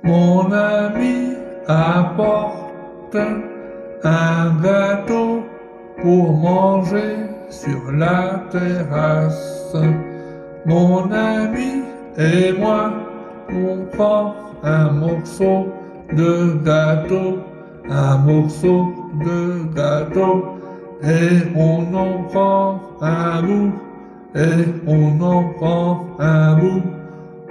Mon ami apporte un gâteau pour manger sur la terrasse. Mon ami et moi, on prend un morceau de gâteau, et on en prend un bout,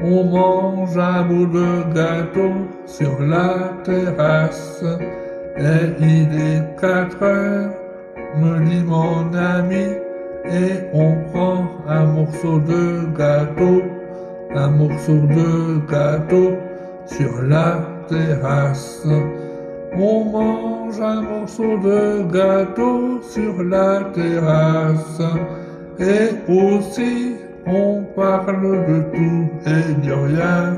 On mange un bout de gâteau sur la terrasse. Et il est 4 heures, me dit mon ami, et on prend un morceau de gâteau, sur la terrasse. On mange un morceau de gâteau sur la terrasse, et aussi on parle de tout et de rien.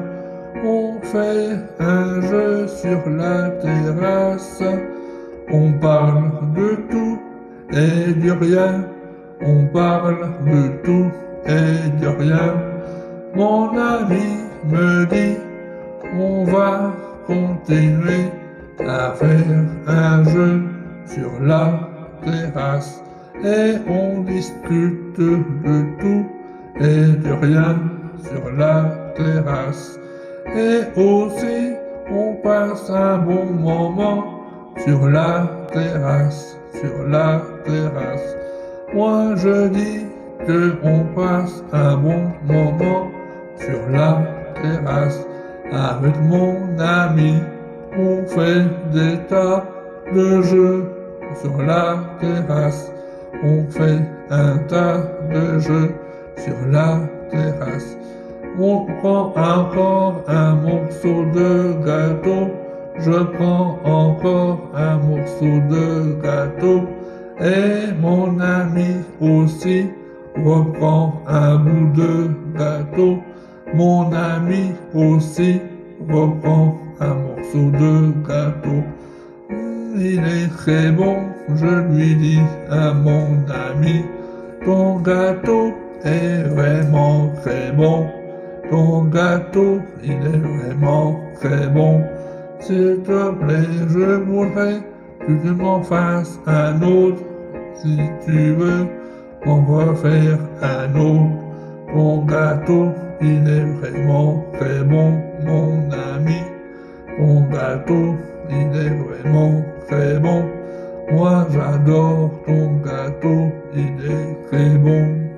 On fait un jeu sur la terrasse. On parle de tout et de rien. On parle de tout et de rien. Mon ami me dit qu'on va continuer à faire un jeu sur la terrasse. Et on discute de tout et de rien sur la terrasse. Et aussi on passe un bon moment sur la terrasse, Moi je dis que on passe un bon moment sur la terrasse avec mon ami. On fait des tas de jeux sur la terrasse. On fait un tas de jeux sur la terrasse. On prend encore un morceau de gâteau. Je prends encore un morceau de gâteau. Et mon ami aussi reprend un bout de gâteau. Mon ami aussi reprend un morceau de gâteau. Il est très bon, je lui dis à mon ami. Ton gâteau est vraiment très bon. Ton gâteau, il est vraiment très bon. S'il te plaît, je voudrais que tu m'en fasses un autre. Si tu veux, on va faire un autre. Ton gâteau, il est vraiment très bon, mon ami. Ton gâteau, il est vraiment très bon. Moi, j'adore ton gâteau, il est très bon.